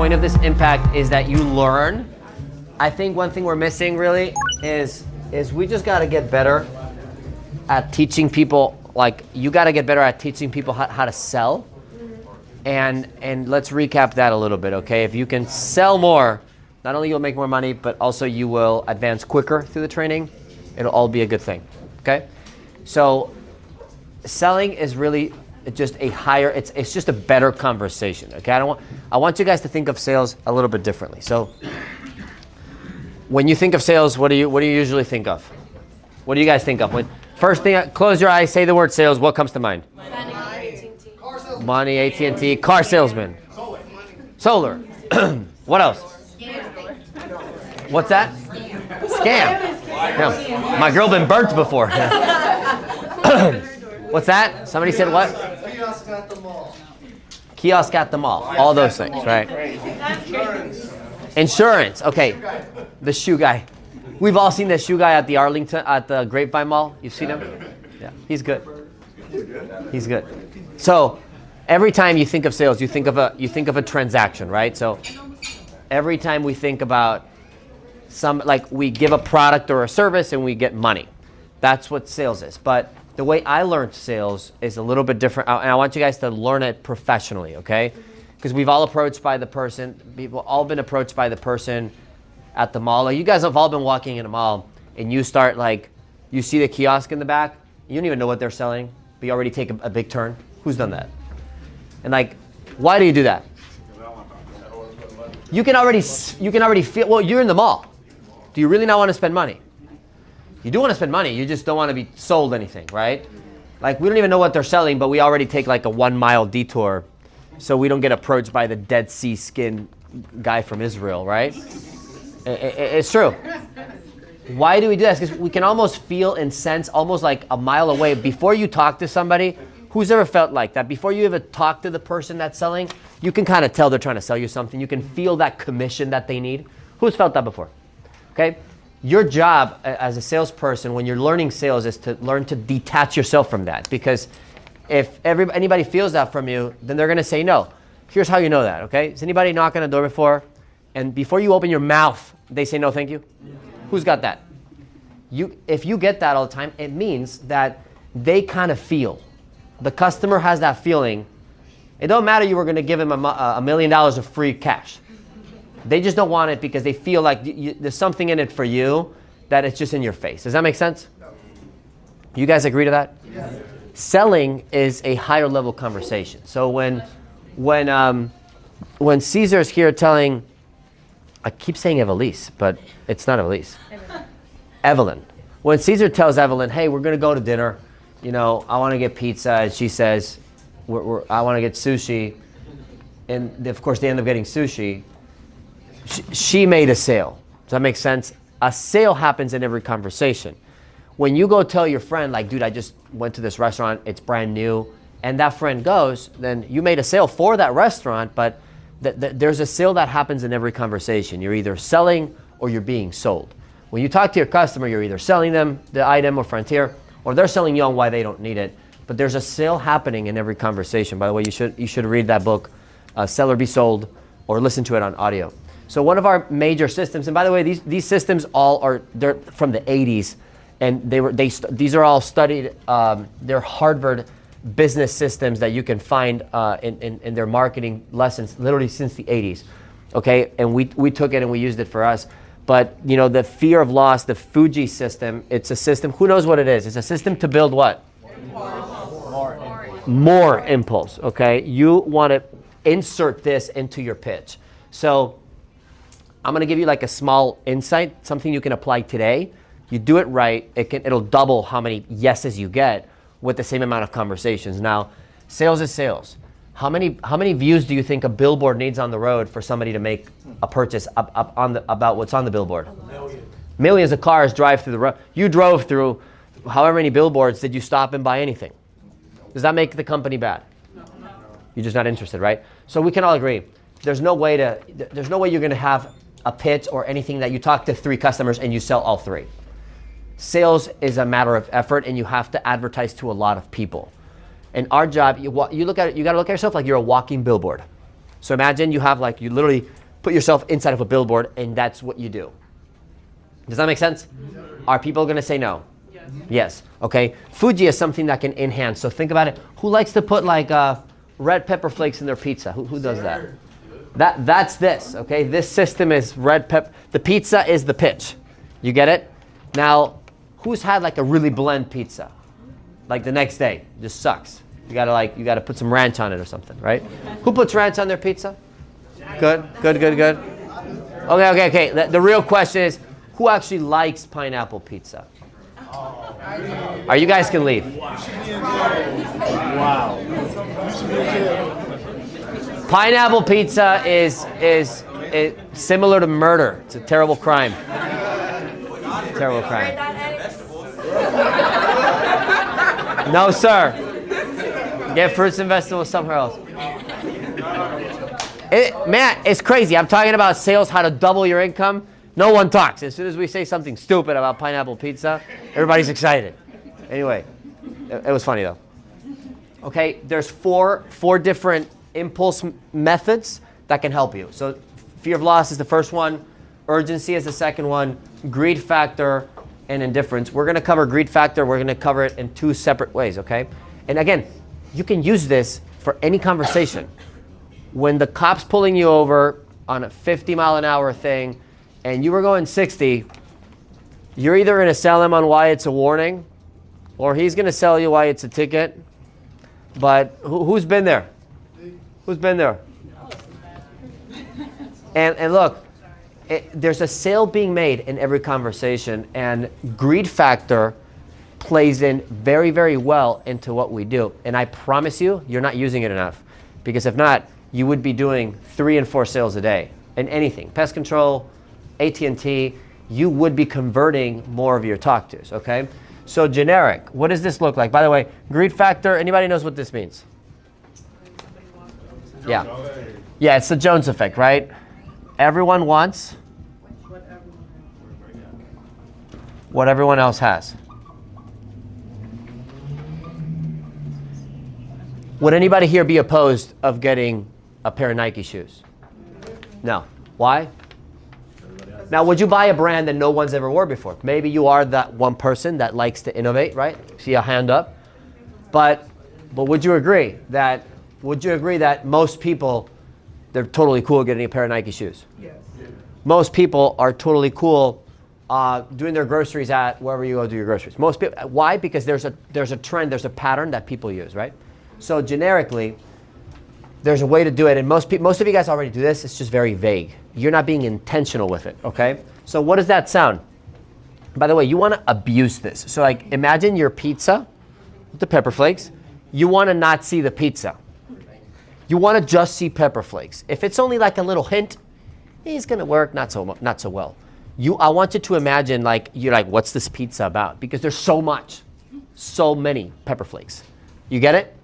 point of this impact is that you learn. I think one thing we're missing really is we just got to get better at teaching people. Like, you got to get better at teaching people how to sell. And let's recap that a little bit, okay? If you can sell more, not only you'll make more money, but also you will advance quicker through the training. It'll all be a good thing, okay? So selling is really just a higher, it's just a better conversation, okay? I want you guys to think of sales a little bit differently. So when you think of sales, what do you usually think of? What do you guys think of? First thing, close your eyes, say the word sales, what comes to mind? Money, AT&T, car salesman. Solar. What else? What's that? Scam. Yeah. My girl been burnt before. What's that? Somebody said what? Kiosk at the mall. Kiosk at the mall. All those things, right? Insurance. Okay. The shoe guy. We've all seen the shoe guy at the Grapevine Mall. You've seen him? Yeah. He's good. He's good. So every time you think of sales, you think of a transaction, right? So every time we think about we give a product or a service and we get money. That's what sales is. But the way I learned sales is a little bit different, and I want you guys to learn it professionally, okay? Because we've all approached by the person, people all been approached by the person at the mall. Like, you guys have all been walking in a mall and you start you see the kiosk in the back, you don't even know what they're selling, but you already take a big turn. Who's done that? And why do you do that? You can already feel, well, you're in the mall. Do you really not want to spend money? You do want to spend money, you just don't want to be sold anything, right? We don't even know what they're selling, but we already take a 1 mile detour so we don't get approached by the Dead Sea skin guy from Israel, right? It's true. Why do we do that? Because we can almost feel and sense almost like a mile away. Before you talk to somebody, who's ever felt like that? Before you even talk to the person that's selling, you can kind of tell they're trying to sell you something. You can feel that commission that they need. Who's felt that before? Okay? Your job as a salesperson when you're learning sales is to learn to detach yourself from that. Because if anybody feels that from you, then they're going to say no. Here's how you know that, okay? Has anybody knocked on a door before, and before you open your mouth, they say no thank you? Yeah. Who's got that? If you get that all the time, it means that they kind of feel. The customer has that feeling. It don't matter you were going to give them $1 million of free cash. They just don't want it because they feel like there's something in it for you that it's just in your face. Does that make sense? No. You guys agree to that? Yes. Selling is a higher level conversation. So when Caesar's here telling, I keep saying Evelise, but it's not Evelise. Evelyn. When Caesar tells Evelyn, hey, we're going to go to dinner. I want to get pizza. And she says, I want to get sushi. And of course, they end up getting sushi. She made a sale. Does that make sense? A sale happens in every conversation. When you go tell your friend, dude, I just went to this restaurant, it's brand new, and that friend goes, then you made a sale for that restaurant, but there's a sale that happens in every conversation. You're either selling or you're being sold. When you talk to your customer, you're either selling them the item or Frontier, or they're selling you on why they don't need it. But there's a sale happening in every conversation. By the way, you should read that book, Sell or Be Sold, or listen to it on audio. So one of our major systems, and by the way, these systems they're from the 80s, and these are all studied. They're Harvard business systems that you can find in their marketing lessons, literally since the 80s. Okay, and we took it and we used it for us. But the fear of loss, the Fuji system, it's a system. Who knows what it is? It's a system to build what? More impulse. Okay, you want to insert this into your pitch. So I'm going to give you a small insight, something you can apply today. You do it right, it'll double how many yeses you get with the same amount of conversations. Now, sales is sales. How many views do you think a billboard needs on the road for somebody to make a purchase about what's on the billboard? Millions of cars drive through the road. You drove through however many billboards. Did you stop and buy anything? Does that make the company bad? No. You're just not interested, right? So we can all agree. There's no way you're going to have a pitch or anything that you talk to 3 customers and you sell all 3. Sales is a matter of effort, and you have to advertise to a lot of people. And our job, you got to look at yourself like you're a walking billboard. So imagine you have you literally put yourself inside of a billboard and that's what you do. Does that make sense? Are people going to say no? Yes. Yes. Okay. Fuji is something that can enhance. So think about it. Who likes to put red pepper flakes in their pizza? Who does that? That's this. Okay. This system is red pepper. The pizza is the pitch. You get it? Now, who's had a really bland pizza? The next day, just sucks. You gotta put some ranch on it or something, right? Who puts ranch on their pizza? Good. Okay. The real question is, who actually likes pineapple pizza? Or you guys can leave. Wow. Pineapple pizza is similar to murder. It's a terrible crime. Terrible crime. No, sir. Get fruits and vegetables somewhere else. Man, it's crazy. I'm talking about sales, how to double your income. No one talks. As soon as we say something stupid about pineapple pizza, everybody's excited. Anyway, it was funny though. Okay, there's four different impulse methods that can help you. So fear of loss is the first one. Urgency is the second one. Greed factor and indifference. We're going to cover greed factor. We're going to cover it in two separate ways, okay? And again, you can use this for any conversation. When the cop's pulling you over on a 50-mile-an-hour thing and you were going 60, you're either going to sell him on why it's a warning or he's going to sell you why it's a ticket. But who's been there? Who's been there? And look, there's a sale being made in every conversation, and greed factor plays in very, very well into what we do. And I promise you, you're not using it enough. Because if not, you would be doing 3 and 4 sales a day in anything. Pest control, AT&T, you would be converting more of your talk-tos, okay? So generic, what does this look like? By the way, greed factor, anybody knows what this means? Yeah. Yeah, it's the Jones effect, right? Everyone wants what everyone else has. Would anybody here be opposed of getting a pair of Nike shoes? No. Why? Now, would you buy a brand that no one's ever wore before? Maybe you are that one person that likes to innovate, right? See a hand up. But would you agree that most people, they're totally cool getting a pair of Nike shoes? Yes. Most people are totally cool doing their groceries at wherever you go do your groceries. Most people, why? Because there's a trend, there's a pattern that people use, right? So generically, there's a way to do it, and most of you guys already do this. It's just very vague. You're not being intentional with it, okay? So what does that sound? By the way, you want to abuse this. So imagine your pizza with the pepper flakes. You want to not see the pizza. You want to just see pepper flakes. If it's only a little hint, it's going to work not so well. I want you to imagine you're what's this pizza about? Because there's so many pepper flakes. You get it?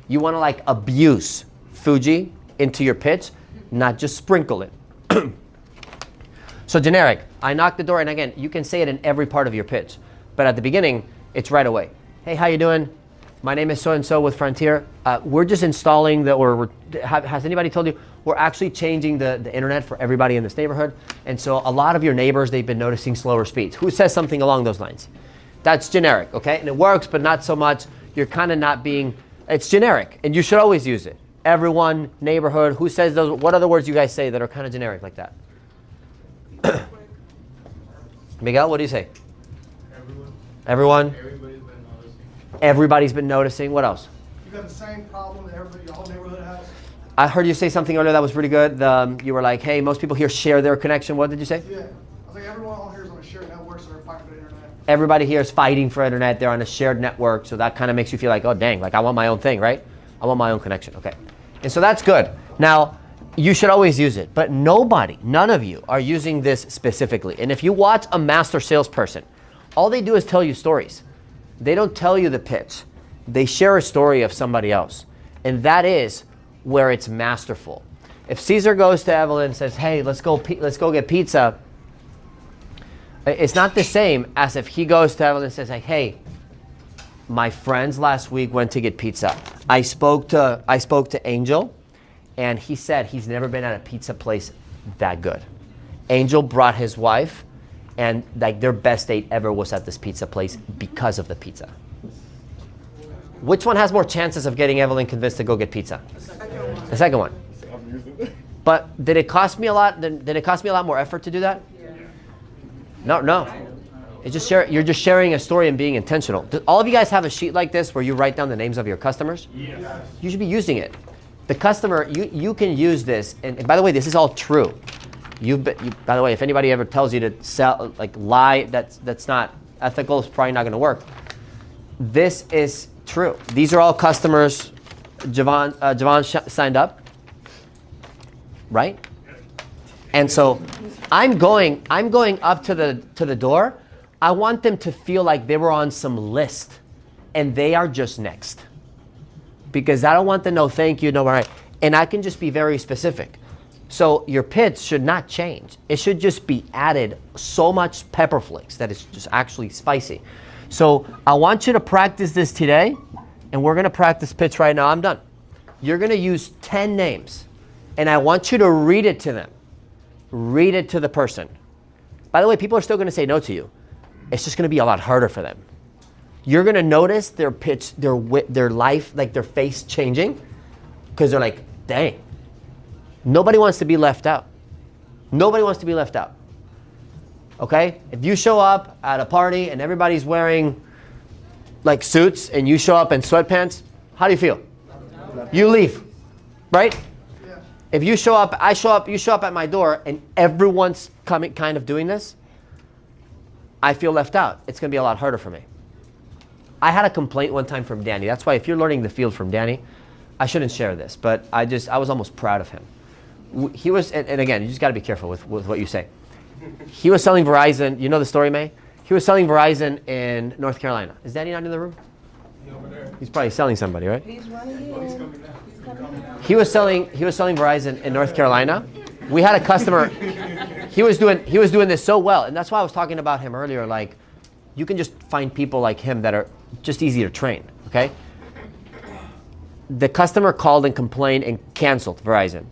You want to abuse Fuji into your pitch, not just sprinkle it. So generic, I knock the door, and again, you can say it in every part of your pitch. But at the beginning, it's right away. Hey, how you doing? My name is so-and-so with Frontier. We're just installing has anybody told you? We're actually changing the internet for everybody in this neighborhood. And so a lot of your neighbors, they've been noticing slower speeds. Who says something along those lines? That's generic, okay? And it works, but not so much. You're kind of not being, it's generic, and you should always use it. Everyone, neighborhood, who says those? What other words you guys say that are kind of generic like that? Miguel, what do you say? Everyone? Everybody's been noticing. What else? You got the same problem that everybody, your whole neighborhood has. I heard you say something earlier that was pretty good. You were like, hey, most people here share their connection. What did you say? Yeah. I was like, everyone on here is on a shared network, so they're fighting for the internet. Everybody here is fighting for internet. They're on a shared network, so that kind of makes you feel like, oh, dang, I want my own thing, right? I want my own connection. Okay. And so that's good. Now, you should always use it, but none of you are using this specifically. And if you watch a master salesperson, all they do is tell you stories. They don't tell you the pitch. They share a story of somebody else. And that is where it's masterful. If Caesar goes to Evelyn and says, hey, let's go get pizza, it's not the same as if he goes to Evelyn and says, hey, my friends last week went to get pizza. I spoke to Angel, And he said he's never been at a pizza place that good. Angel brought his wife, and like their best date ever was at this pizza place because of the pizza. Which one has more chances of getting Evelyn convinced to go get pizza? The second one. But did it cost me a lot? Did it cost me a lot more effort to do that? No. It's just you're just sharing a story and being intentional. Do all of you guys have a sheet like this where you write down the names of your customers? Yes. You should be using it. The customer, you can use this, and by the way, this is all true. By the way, if anybody ever tells you to sell, like lie, that's not ethical, it's probably not going to work. This is true. These are all customers. Javon signed up, right? And so I'm going up to the door. I want them to feel like they were on some list, and they are just next. Because I don't want the no thank you, no, all right. And I can just be very specific. So your pitch should not change. It should just be added so much pepper flakes that it's just actually spicy. So I want you to practice this today, and we're going to practice pitch right now. I'm done. You're going to use 10 names, and I want you to read it to them. Read it to the person. By the way, people are still going to say no to you. It's just going to be a lot harder for them. You're going to notice their pitch, their life, like their face changing, because they're like, dang. Nobody wants to be left out. Nobody wants to be left out. Okay? If you show up at a party and everybody's wearing like suits and you show up in sweatpants, how do you feel? You leave, right? Yeah. If you show up, you show up at my door and everyone's kind of doing this, I feel left out. It's going to be a lot harder for me. I had a complaint one time from Danny. That's why if you're learning the field from Danny, I shouldn't share this, but I was almost proud of him. He was, and again, you just got to be careful with what you say. He was selling Verizon. You know the story, May? He was selling Verizon in North Carolina. Is Danny not in the room? He's probably selling somebody, right? He's running in. He was selling Verizon in North Carolina. We had a customer. He was doing this so well, and that's why I was talking about him earlier. Like, you can just find people like him that are just easy to train. Okay. The customer called and complained and canceled Verizon.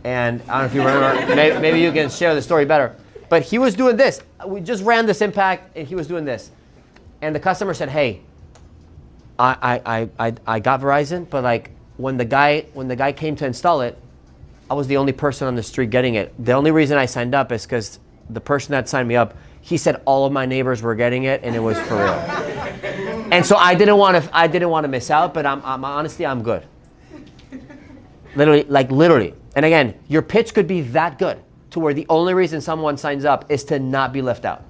And I don't know if you remember. Maybe you can share the story better. But he was doing this. We just ran this impact, and he was doing this. And the customer said, "Hey, I got Verizon, but like when the guy came to install it, I was the only person on the street getting it. The only reason I signed up is because the person that signed me up, he said all of my neighbors were getting it, and it was for real. And so I didn't want to miss out, but I'm honestly I'm good. Literally. And again, your pitch could be that good to where the only reason someone signs up is to not be left out.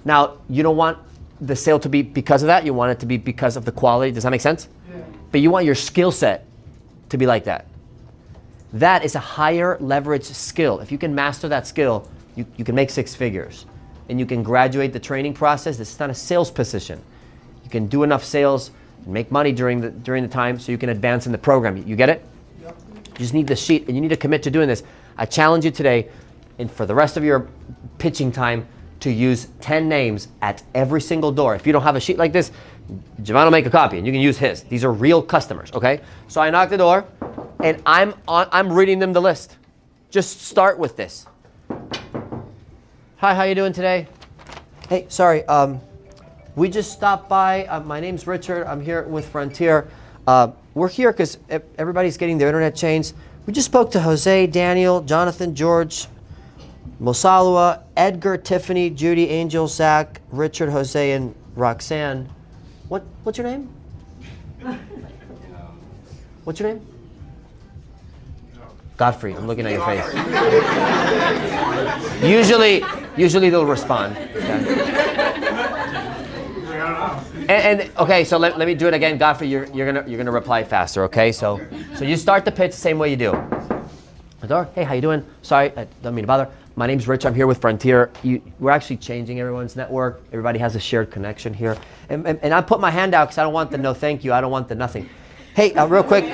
Now, you don't want the sale to be because of that. You want it to be because of the quality. Does that make sense? Yeah. But you want your skill set to be like that. That is a higher leverage skill. If you can master that skill, you can make 6 figures. And you can graduate the training process. This is not a sales position. You can do enough sales and make money during the time so you can advance in the program. You get it? Yep. You just need the sheet, and you need to commit to doing this. I challenge you today, and for the rest of your pitching time, to use 10 names at every single door. If you don't have a sheet like this, Javon will make a copy, and you can use his. These are real customers, okay? So I knock the door, and I'm reading them the list. Just start with this. Hi, how you doing today? Hey, sorry, we just stopped by. My name's Richard. I'm here with Frontier. We're here because everybody's getting their internet changed. We just spoke to Jose, Daniel, Jonathan, George, Mosalua, Edgar, Tiffany, Judy, Angel, Zach, Richard, Jose, and Roxanne. What's your name? What's your name? Godfrey. I'm looking at your face. Usually they'll respond. Okay. And okay, so let me do it again. Godfrey, you're gonna reply faster. Okay, so you start the pitch the same way you do. Hey, how you doing? Sorry, I don't mean to bother. My name's Rich. I'm here with Frontier. We're actually changing everyone's network. Everybody has a shared connection here. And I put my hand out because I don't want the no thank you. I don't want the nothing. Hey, real quick.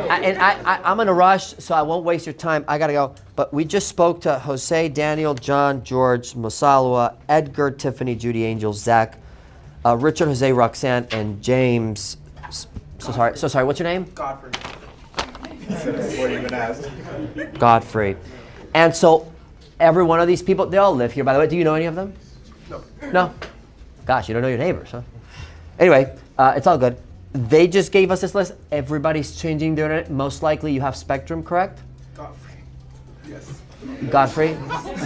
I'm in a rush, so I won't waste your time. I got to go. But we just spoke to Jose, Daniel, John, George, Mosalua, Edgar, Tiffany, Judy, Angel, Zach, Richard, Jose, Roxanne, and James, So sorry. What's your name? Godfrey. Before you even asked. Godfrey. And so every one of these people, they all live here, by the way. Do you know any of them? No. No? Gosh, you don't know your neighbors, huh? Anyway, it's all good. They just gave us this list. Everybody's changing their internet. Most likely you have Spectrum, correct? Godfrey. Yes. Godfrey?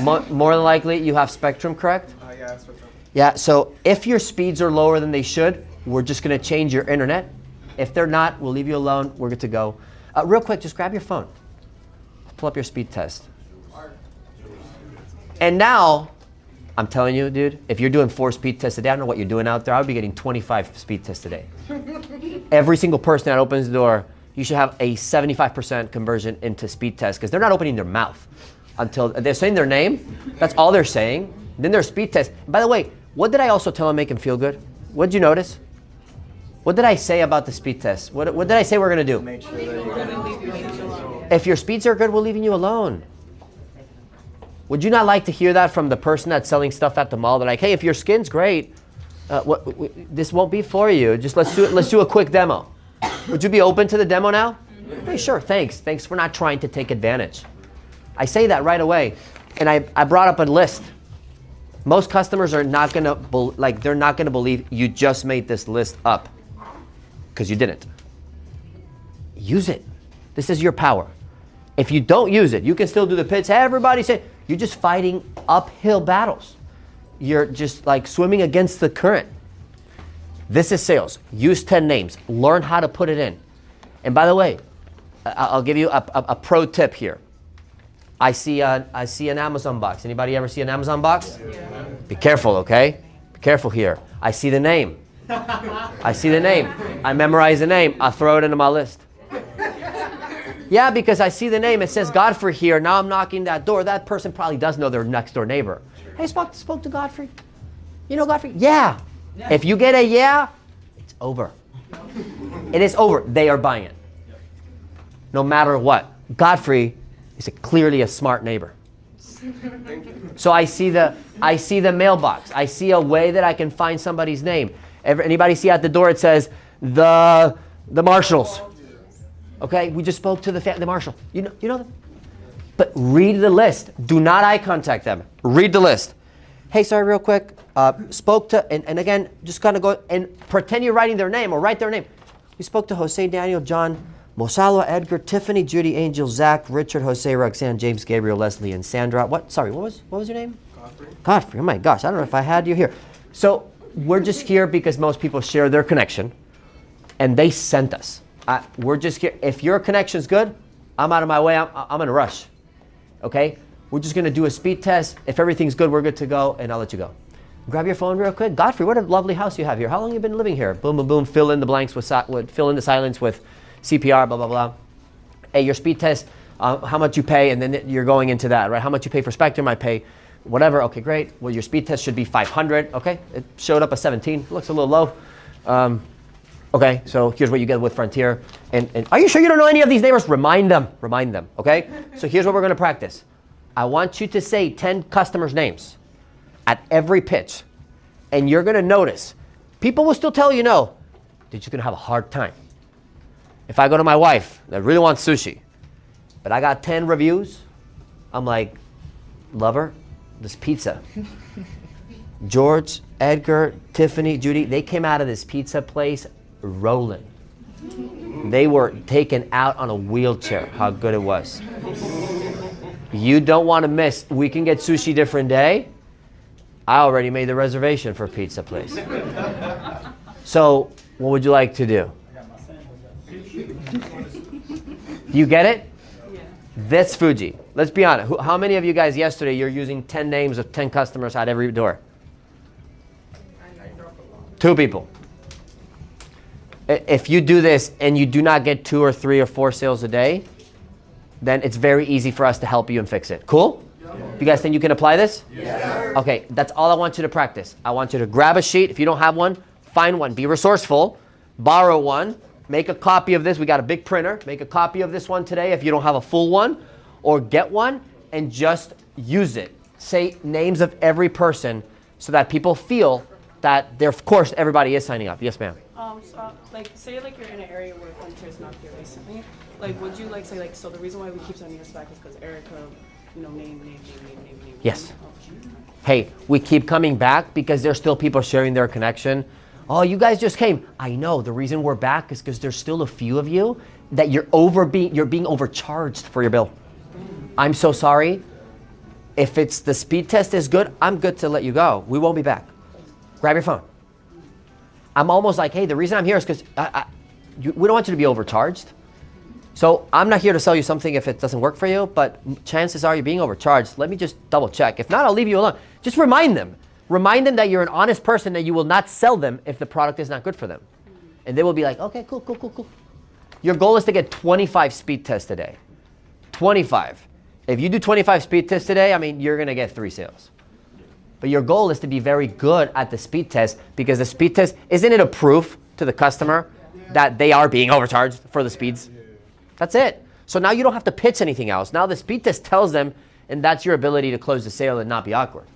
More than likely you have Spectrum, correct? Yeah, that's what. Yeah, so if your speeds are lower than they should, we're just going to change your internet. If they're not, we'll leave you alone. We're good to go. Real quick, just grab your phone. Pull up your speed test. And now, I'm telling you, dude, if you're doing 4 speed tests a day, I don't know what you're doing out there. I would be getting 25 speed tests a day. Every single person that opens the door, you should have a 75% conversion into speed test because they're not opening their mouth until they're saying their name. That's all they're saying. Then their speed test. By the way, what did I also tell them make them feel good? What did you notice? What did I say about the speed test? What did I say we're going to do? Make sure that you're gonna If your speeds are good, we're leaving you alone. Would you not like to hear that from the person that's selling stuff at the mall? They're like, hey, if your skin's great, this won't be for you. Just let's do a quick demo. Would you be open to the demo now? Hey, sure, thanks. Thanks for not trying to take advantage. I say that right away. And I brought up a list. Most customers are not gonna they're not gonna believe you just made this list up because you didn't. Use it. This is your power. If you don't use it, you can still do the pits. Everybody say you're just fighting uphill battles. You're just like swimming against the current. This is sales. Use 10 names. Learn how to put it in. And by the way, I'll give you a pro tip here. I see an Amazon box. Anybody ever see an Amazon box? Yeah. Be careful, okay? Be careful here. I see the name. I see the name. I memorize the name. I throw it into my list. Yeah, because I see the name. It says Godfrey here. Now I'm knocking that door. That person probably does know their next door neighbor. Hey, spoke to Godfrey. You know Godfrey? Yeah. If you get a yeah, it's over. It is over. They are buying it. No matter what. Godfrey is clearly a smart neighbor. So I see the mailbox. I see a way that I can find somebody's name. Anybody see at the door it says the Marshalls? Okay, we just spoke to the Marshall. You know them? But read the list. Do not eye contact them. Read the list. Hey, sorry, real quick. Spoke to, and again, just kind of go and pretend you're writing their name or write their name. We spoke to Jose, Daniel, John, Mosalo, Edgar, Tiffany, Judy, Angel, Zach, Richard, Jose, Roxanne, James, Gabriel, Leslie, and Sandra. What was your name? Godfrey. Godfrey. Oh my gosh, I don't know if I had you here. So we're just here because most people share their connection, and they sent us. We're just here. If your connection's good, I'm out of my way. I'm in a rush. Okay? We're just going to do a speed test. If everything's good, we're good to go, and I'll let you go. Grab your phone real quick. Godfrey, what a lovely house you have here. How long have you been living here? Boom, boom, boom. Fill in the blanks fill in the silence with CPR, blah, blah, blah. Hey, your speed test, how much you pay, and then you're going into that, right? How much you pay for Spectrum, I pay whatever. Okay, great. Well, your speed test should be 500. Okay, it showed up a 17. Looks a little low. Okay, so here's what you get with Frontier. And are you sure you don't know any of these neighbors? Remind them, okay? So here's what we're gonna practice. I want you to say 10 customers' names at every pitch. And you're gonna notice, people will still tell you no, that you're gonna have a hard time. If I go to my wife that really wants sushi, but I got 10 reviews, I'm like, lover, this pizza. George, Edgar, Tiffany, Judy, they came out of this pizza place rolling. They were taken out on a wheelchair, how good it was. You don't want to miss. We can get sushi different day. I already made the reservation for pizza place. So what would you like to do? You get it? Yeah. That's Fuji. Let's be honest. How many of you guys yesterday you're using 10 names of 10 customers at every door? 2 people. If you do this and you do not get 2 or 3 or 4 sales a day, then it's very easy for us to help you and fix it. Cool? You guys think you can apply this? Yeah. Okay, that's all I want you to practice. I want you to grab a sheet. If you don't have one, find one. Be resourceful. Borrow one. Make a copy of this. We got a big printer. Make a copy of this one today if you don't have a full one. Or get one and just use it. Say names of every person so that people feel that there, of course, everybody is signing up. Yes, ma'am. So, like, say, like, you're in an area where furniture's not here recently. Like, would you, like, say, like, so the reason why we keep sending this back is because Erica, you know, name. Yes. Oh. Hey, we keep coming back because there's still people sharing their connection. Oh, you guys just came. I know. The reason we're back is because there's still a few of you that you're being overcharged for your bill. I'm so sorry. If it's the speed test is good, I'm good to let you go. We won't be back. Grab your phone. I'm almost like, hey, the reason I'm here is because we don't want you to be overcharged. So I'm not here to sell you something if it doesn't work for you, but chances are you're being overcharged. Let me just double check. If not, I'll leave you alone. Just remind them. Remind them that you're an honest person, that you will not sell them if the product is not good for them. And they will be like, okay, cool. Your goal is to get 25 speed tests a day. 25. If you do 25 speed tests today, I mean, you're going to get 3 sales. But your goal is to be very good at the speed test, because the speed test, isn't it a proof to the customer that they are being overcharged for the speeds? That's it. So now you don't have to pitch anything else. Now the speed test tells them, and that's your ability to close the sale and not be awkward.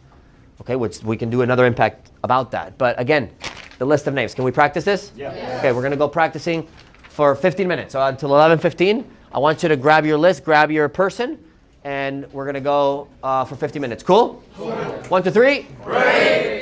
Okay, which we can do another impact about that. But again, the list of names. Can we practice this? Yeah. Okay, we're going to go practicing for 15 minutes. So until 11:15, I want you to grab your list, grab your person, and we're going to go for 50 minutes. Cool? 1, 2, 3. Great.